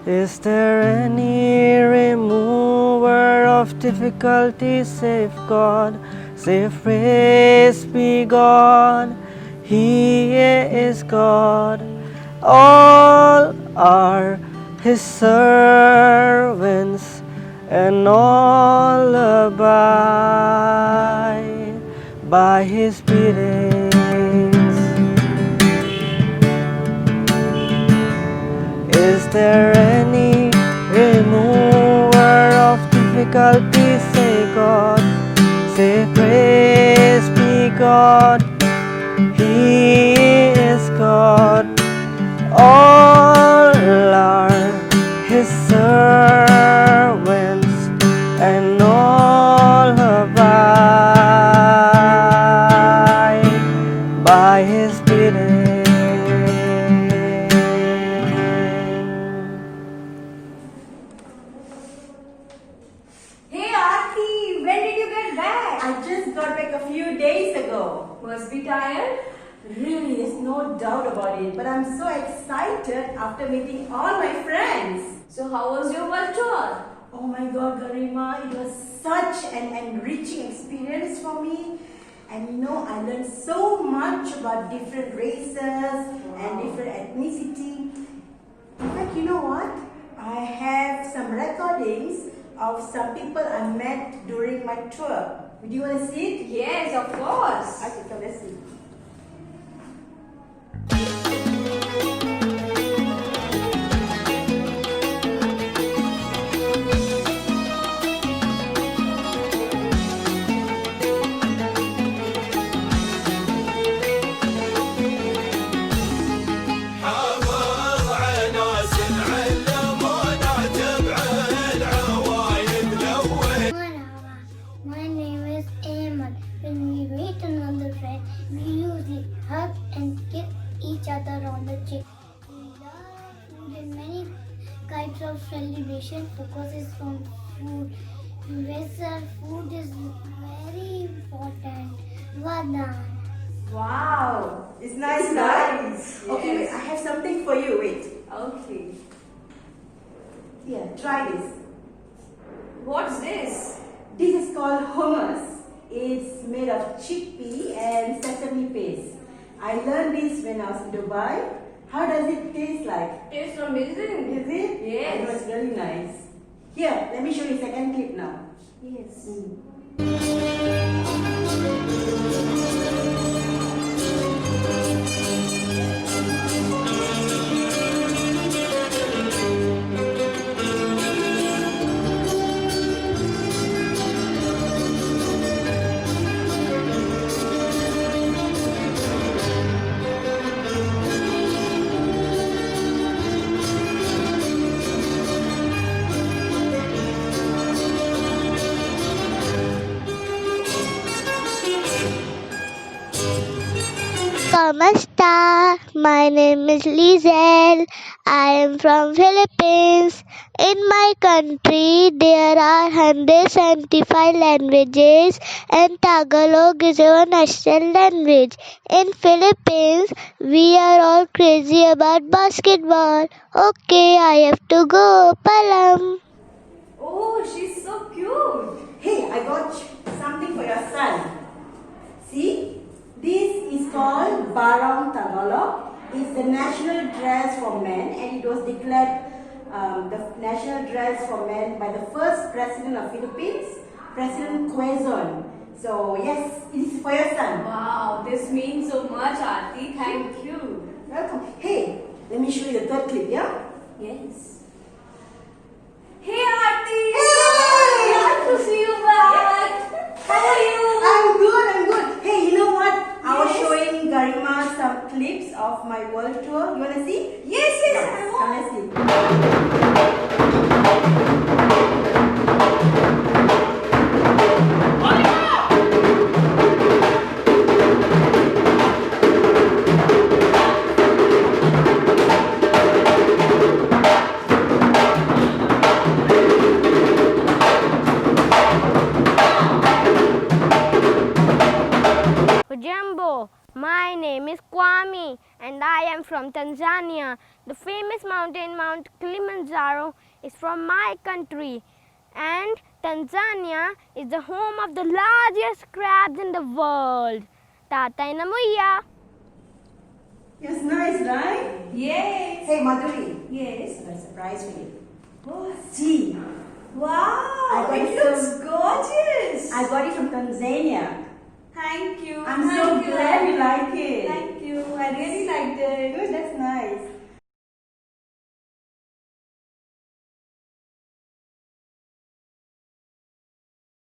Is there any remover of difficulties save God? Save praise be God. He is God. All are His servants, and all abide by His biddings. Is there any remover of difficulties? Say God, say praise be God. He is God. All are His servants, and all abide by His bidding. Hey Aarti, when did you get back? I just got back a few days ago. Must be tired. Really, there's no doubt about it. But I'm so excited after meeting all my friends. So how was your world tour? Oh my God, Garima, it was such an enriching experience for me. And you know, I learned so much about different races and different ethnicity. In fact, you know what? I have some recordings of some people I met during my tour. Do you want to see it? Yes, of course. Okay, come, let's see. My name is Ayman. When we meet another friend, we usually hug and kiss each other on the cheek. We love food and many kinds of celebration focuses on food. Western food is very important. Vadan. Wow, it's nice, Nice, Okay, yes. wait, I have something for you. Wait. Okay. Here, try this. What's this? This is called hummus. It's made of chickpea and sesame paste. I learned this when I was in Dubai. How does it taste like? Tastes amazing. Is it? Yes. I know, it's really nice. Here, let me show you second clip now. Yes. ¿Cómo está? My name is Lizel. I am from Philippines. In my country, there are 175 languages and Tagalog is our national language. In Philippines, we are all crazy about basketball. Okay, I have to go. Palam. Oh, she's so cute. Hey, I got something for your son. See? This is called Barong Tagalog. It's the national dress for men and it was declared the national dress for men by the first president of Philippines, President Quezon. So yes, it is for your son. Wow, this means so much, Aarti. Thank you. Welcome. Hey, let me show you the third clip, yeah? Yes. Hey, Aarti. Hey! Glad to see you back. How are you? I'm good. Hey, you know what? I was Yes. showing Garima some clips of my world tour. You wanna see? Yes, I Come, want. let's see. Hujambo, My name is Kwame and I am from Tanzania. The famous mountain Mount Kilimanjaro is from my country, and Tanzania is the home of the largest crabs in the world. Tatay na muya. It's nice, right? Yes. Hey, Madhuri. Yes. I got a surprise for you. What? See, Wow, I got it looks some- gorgeous. I got it from Tanzania. Thank you. I'm Thank so you. glad you